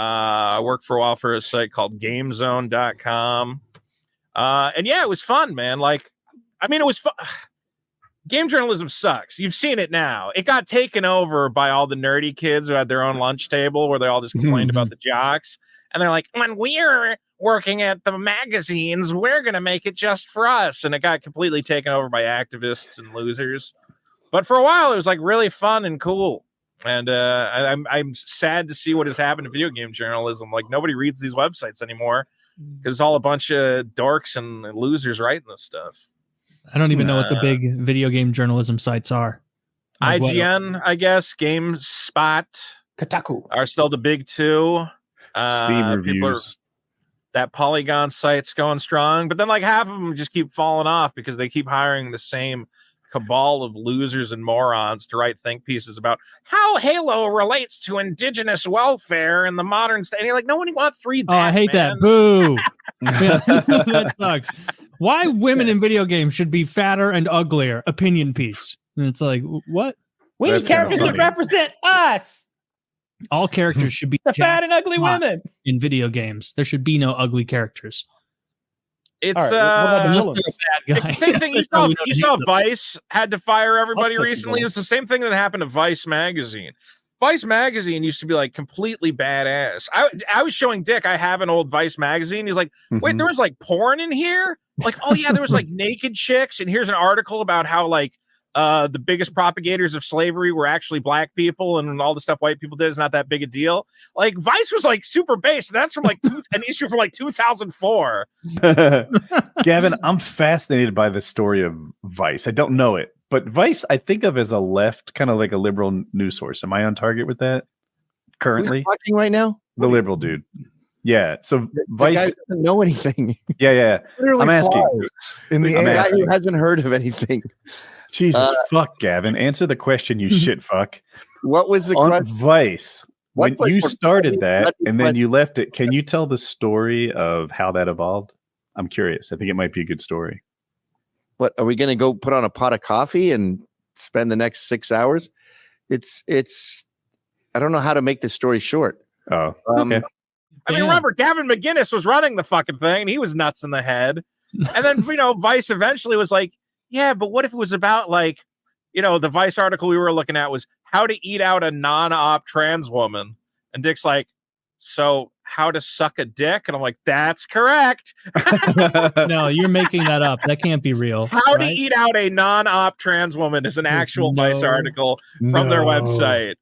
I worked for a while for a site called GameZone.com. And yeah, it was fun, man. Like, I mean, it was fun. Game journalism sucks. You've seen it now. It got taken over by all the nerdy kids who had their own lunch table where they all just complained about the jocks. And they're like, when we're working at the magazines, we're going to make it just for us. And it got completely taken over by activists and losers. But for a while, it was like really fun and cool. And I'm sad to see what has happened to video game journalism. Like, nobody reads these websites anymore because it's all a bunch of dorks and losers writing this stuff. I don't even know what the big video game journalism sites are. Like IGN, I guess, GameSpot, Kotaku are still the big two. Steam reviews. That Polygon site's going strong, but then like half of them just keep falling off because they keep hiring the same cabal of losers and morons to write think pieces about how Halo relates to indigenous welfare in the modern state. And you're like, no one wants to read that. Oh, I hate that. Boo. That sucks. Why women in video games should be fatter and uglier? Opinion piece. And it's like, what? We need characters that represent us. All characters should be the fat and ugly women in video games. There should be no ugly characters. It's right, it's the same thing. You saw Vice had to fire everybody recently. It's the same thing that happened to Vice magazine. Vice magazine used to be like completely badass. I was showing Dick, I have an old Vice magazine. He's like, wait, there was like porn in here? Like, oh yeah, there was like naked chicks. And here's an article about how like the biggest propagators of slavery were actually black people, and all the stuff white people did is not that big a deal. Like, Vice was like super base, and that's from like an issue from like 2004. Gavin, I'm fascinated by the story of Vice. I don't know it, but Vice I think of as a left, kind of like a liberal news source. Am I on target with that currently? Who's watching right now? The liberal dude. Yeah. So Vice guy doesn't know anything. Yeah. Literally I'm asking. In the guy who hasn't heard of anything. Jesus fuck, Gavin. Answer the question, you shit fuck. What was the on Vice? When you started that and then you left it, can you tell the story of how that evolved? I'm curious. I think it might be a good story. What are we going to go put on a pot of coffee and spend the next 6 hours? It's. I don't know how to make this story short. Oh, okay. I mean, remember, Gavin McGinnis was running the fucking thing, and he was nuts in the head. And then, Vice eventually was like, yeah, but what if it was about, like, the Vice article we were looking at was how to eat out a non-op trans woman. And Dick's like, so how to suck a dick? And I'm like, that's correct. No, you're making that up. That can't be real. How to eat out a non-op trans woman is an actual Vice article from their website.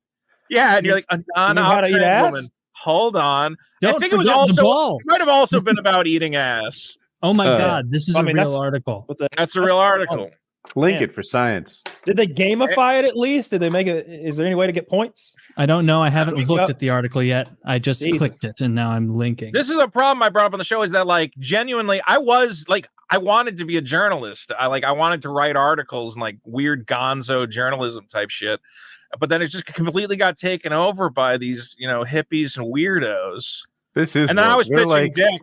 Yeah, and you're like, a non-op trans woman. Hold on. I think it was also, it might have also been about eating ass. Oh my God, this is a real article. That's a real article. Link it for science. Did they gamify it at least? Did they make it? Is there any way to get points? I don't know. I haven't looked at the article yet. I just clicked it and now I'm linking. This is a problem I brought up on the show, is that like genuinely I wanted to be a journalist. I wanted to write articles and like weird gonzo journalism type shit. But then it just completely got taken over by these, hippies and weirdos. And then I was pitching Dick.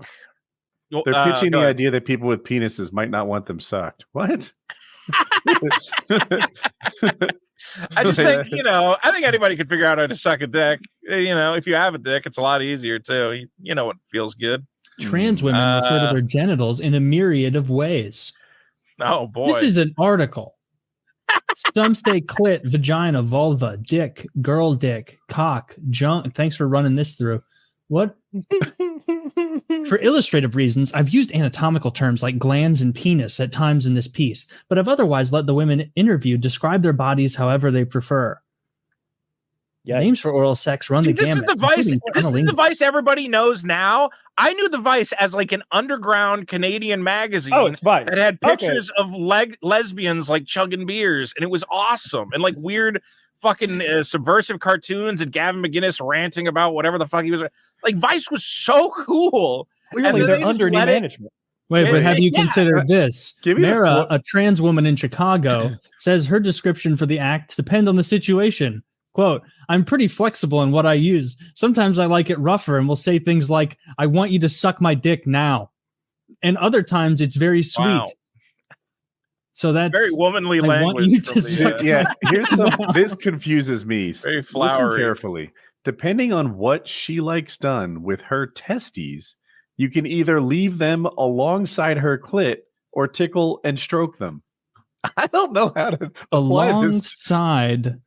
They're pitching the idea that people with penises might not want them sucked. What? I just think, I think anybody could figure out how to suck a dick. If you have a dick, it's a lot easier too. You know what feels good. Trans women refer to their genitals in a myriad of ways. Oh boy. This is an article. Some say clit, vagina, vulva, dick, girl dick, cock, junk. Thanks for running this through. What? For illustrative reasons, I've used anatomical terms like glands and penis at times in this piece, but I've otherwise let the women interviewed describe their bodies however they prefer. Yeah. Names for oral sex run the gamut. This is the Vice everybody knows now. I knew the Vice as like an underground Canadian magazine. Oh, it's Vice. That had pictures of lesbians like chugging beers, and it was awesome. And like weird fucking subversive cartoons and Gavin McGinnis ranting about whatever the fuck he was. Like, Vice was so cool. Clearly, they're under new management. Wait, but have you considered this? Mara, a trans woman in Chicago, says her description for the act depends on the situation. Quote, I'm pretty flexible in what I use. Sometimes I like it rougher and will say things like, I want you to suck my dick now. And other times it's very sweet. Wow. So that's very womanly language. Here's some. This confuses me. Very flowery. Listen carefully. depending on what she likes done with her testes, you can either leave them alongside her clit or tickle and stroke them. I don't know how to apply Alongside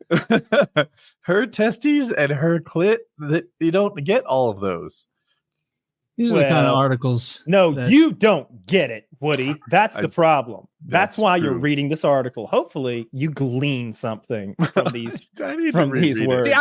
her testes and her clit. That you don't get all of those. these are the kind of Well, articles. No, that- you don't get it, Woody. That's the problem. That's that's why you're true. reading this article. Hopefully, you glean something from these. I need from to these reread it. words. See,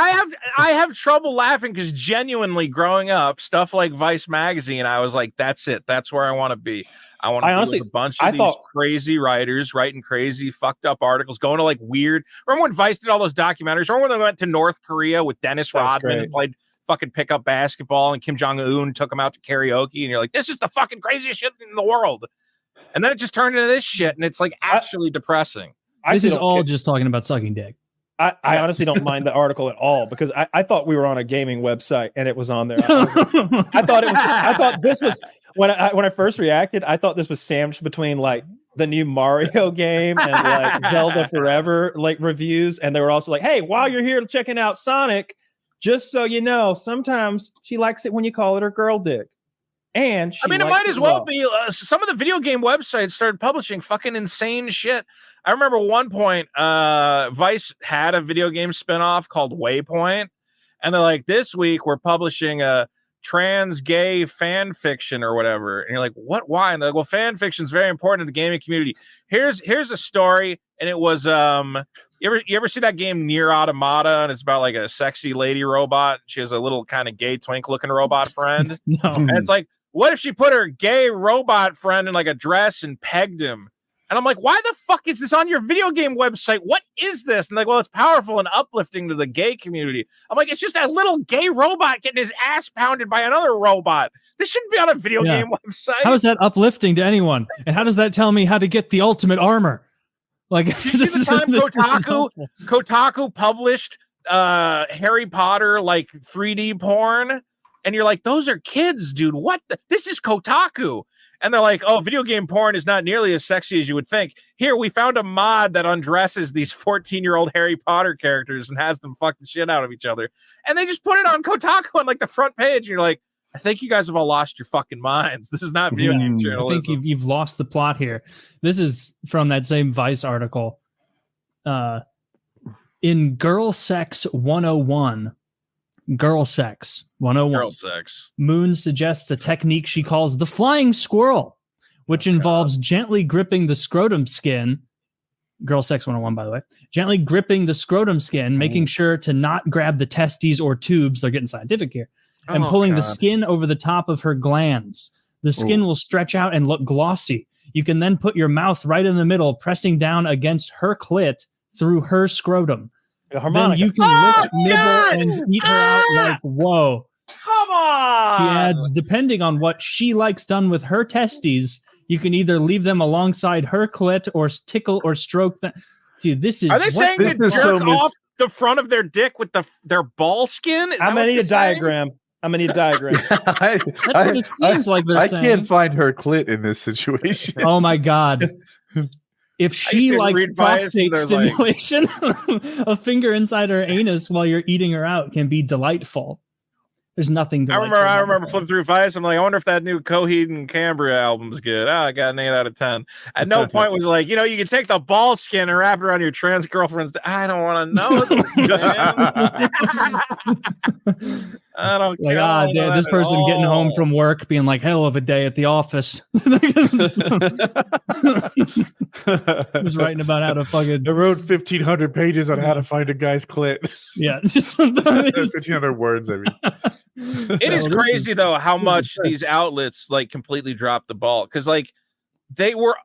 I have trouble laughing because genuinely growing up, stuff like Vice magazine, I was like, that's it. That's where I want to be. I want to I be honestly- with a bunch I of these thought- crazy writers writing crazy, fucked up articles, going to like weird. Remember when Vice did all those documentaries? Remember when they went to North Korea with Dennis That was Rodman great. and played fucking pickup basketball, and Kim Jong-un took him out to karaoke, and you're like, this is the fucking craziest shit in the world. And then it just turned into this shit, and it's like actually depressing. I This actually is don't all care. just talking about sucking dick. I honestly don't mind the article at all because I thought we were on a gaming website and it was on there. I thought this was when I first reacted. I thought this was sandwiched between like the new Mario game and like Zelda Forever like reviews, and they were also like, "Hey, while you're here checking out Sonic, just so you know, sometimes she likes it when you call it her girl dick." And I mean, it might as well be. Some of the video game websites started publishing fucking insane shit. I remember one point, Vice had a video game spinoff called Waypoint, and they're like, "This week we're publishing a trans gay fan fiction or whatever." And you're like, "What? Why?" And they're like, "Well, fan fiction is very important in the gaming community. Here's a story," and it was You ever see that game Near Automata, and it's about like a sexy lady robot? She has a little kind of gay twink looking robot friend. No. And it's like, what if she put her gay robot friend in like a dress and pegged him? And I'm like, why the fuck is this on your video game website? What is this? And like, well, it's powerful and uplifting to the gay community. I'm like, it's just a little gay robot getting his ass pounded by another robot. This shouldn't be on a video Yeah. game website. How is that uplifting to anyone? And how does that tell me how to get the ultimate armor? Like, You see the time Kotaku published Harry Potter like 3D porn, and you're like, those are kids, dude. What? This is Kotaku. And they're like, oh, video game porn is not nearly as sexy as you would think. Here, we found a mod that undresses these 14-year-old Harry Potter characters and has them fuck the shit out of each other. And they just put it on Kotaku on like the front page. And you're like, I think you guys have all lost your fucking minds. This is not video game I journalism. think you've lost the plot here. This is from that same Vice article. In Girl Sex 101, Girl Sex 101, Girl sex. Moon suggests a technique she calls the flying squirrel, which involves gently gripping the scrotum skin. Girl Sex 101, by the way. Gently gripping the scrotum skin, making sure to not grab the testes or tubes. They're getting scientific here. And Oh, pulling the God. skin over the top of her glands. The skin will stretch out and look glossy. You can then put your mouth right in the middle, pressing down against her clit through her scrotum. The Then harmonica. you can lick, nibble, God! and eat her out like, whoa. Come on. She adds, depending on what she likes done with her testes, you can either leave them alongside her clit or tickle or stroke them. Dude, this is... Are they what saying This to is so jerk off the front of their dick with their ball skin? Is that I'm what gonna need you're a saying? diagram. I'm gonna need a diagram. I, That's what it seems like they're I saying. can't find her clit in this situation. Oh my God. If she used to likes read Vice and prostate they're like- stimulation, a finger inside her anus while you're eating her out can be delightful. There's nothing I delightful. remember about flipping through Vice. I'm like, I wonder if that new Coheed and Cambria album's good. Oh, I got an 8 out of 10. At no point was like, you can take the ball skin and wrap it around your trans girlfriend's. I don't want to know this, man. I don't Like, care. this person getting home from work being like, hell of a day at the office. Just writing about how to fucking, I wrote 1,500 pages on how to find a guy's clit. yeah. 1,500 words, I mean. It is Oh, this crazy is- though how this is much fair. these outlets like completely dropped the ball, because like they were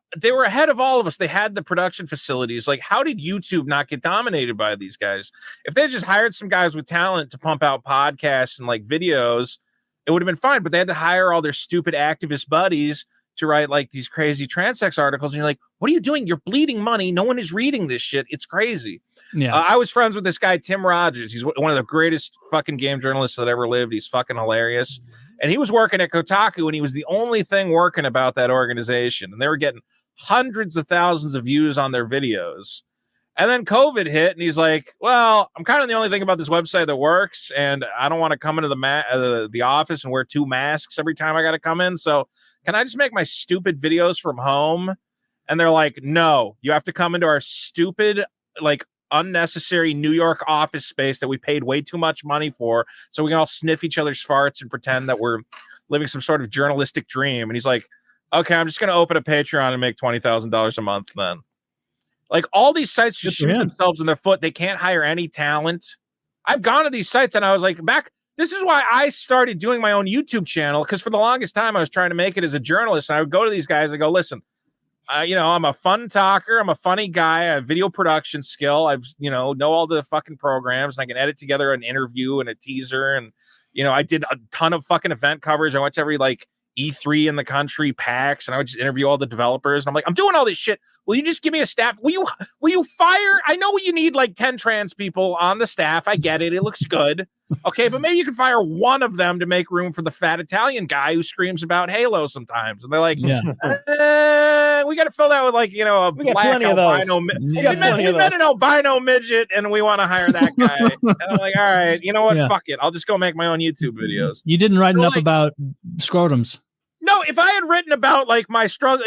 ahead of all of us. They had the production facilities. Like, how did YouTube not get dominated by these guys? If they just hired some guys with talent to pump out podcasts and like videos, it would have been fine. But they had to hire all their stupid activist buddies to write like these crazy transsex articles, and you're like, what are you doing? You're bleeding money. No one is reading this shit. It's crazy. Yeah. I was friends with this guy, Tim Rogers. He's one of the greatest fucking game journalists that ever lived. He's fucking hilarious. And he was working at Kotaku, and he was the only thing working about that organization. And they were getting hundreds of thousands of views on their videos. And then COVID hit, and he's like, well, I'm kind of the only thing about this website that works, and I don't want to come into the office and wear 2 masks every time I got to come in. So can I just make my stupid videos from home? And they're like, no, you have to come into our stupid, like, unnecessary New York office space that we paid way too much money for, so we can all sniff each other's farts and pretend that we're living some sort of journalistic dream. And he's like, okay, I'm just going to open a Patreon and make $20,000 a month then. Like, all these sites just shoot themselves in their foot. They can't hire any talent. I've gone to these sites and I was like, this is why I started doing my own YouTube channel, because for the longest time I was trying to make it as a journalist. And I would go to these guys and go, listen, I'm a fun talker. I'm a funny guy. I have video production skill. I've, know all the fucking programs, and I can edit together an interview and a teaser. And, I did a ton of fucking event coverage. I went to every like E3 in the country, PAX, and I would just interview all the developers. And I'm like, I'm doing all this shit. Will you just give me a staff? Will you fire? I know you need like 10 trans people on the staff. I get it. It looks good. Okay, but maybe you can fire one of them to make room for the fat Italian guy who screams about Halo sometimes. And they're like, we got to fill that with like, a black albino. We met an albino midget, and we want to hire that guy. And I'm like, all right, you know what? Yeah. Fuck it. I'll just go make my own YouTube videos. You didn't write enough about scrotums. No, if I had written about like my struggle,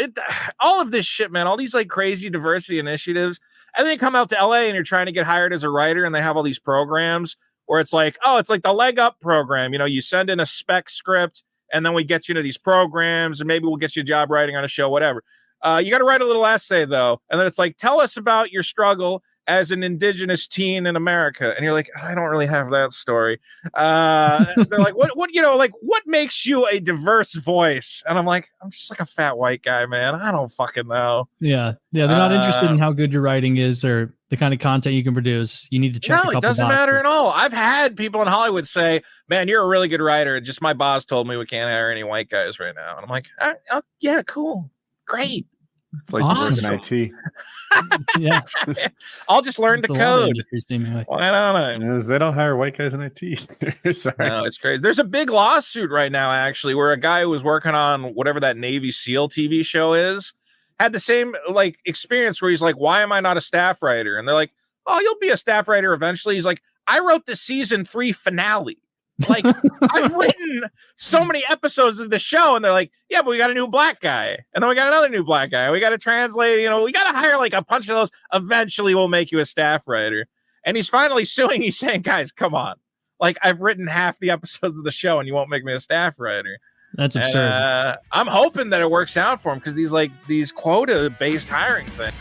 all of this shit, man, all these like crazy diversity initiatives, and then you come out to LA and you're trying to get hired as a writer, and they have all these programs where it's like, oh, it's like the leg up program. You send in a spec script, and then we get you to these programs, and maybe we'll get you a job writing on a show, whatever. You got to write a little essay though, and then it's like, tell us about your struggle as an indigenous teen in America. And you're like, I don't really have that story. They're like, what makes you a diverse voice? And I'm like, I'm just like a fat white guy, man. I don't fucking know. Yeah. They're not interested in how good your writing is or the kind of content you can produce. You need to check. No, it doesn't matter at all. I've had people in Hollywood say, man, you're a really good writer. Just my boss told me we can't hire any white guys right now. And I'm like, yeah, cool. Great. It's like awesome. IT. Yeah. I'll just learn to code. Why don't I? Yes, they don't hire white guys in IT. Sorry. No, it's crazy. There's a big lawsuit right now, actually, where a guy who was working on whatever that Navy SEAL TV show is had the same like experience where he's like, why am I not a staff writer? And they're like, oh, you'll be a staff writer eventually. He's like, I wrote the season 3 finale. Like, I've written so many episodes of the show, and they're like, yeah, but we got a new black guy, and then we got another new black guy. We got to translate, we got to hire like a bunch of those. Eventually we'll make you a staff writer. And he's finally suing. He's saying, guys, come on. Like, I've written half the episodes of the show, and you won't make me a staff writer. That's absurd. I'm hoping that it works out for him, because these quota based hiring things.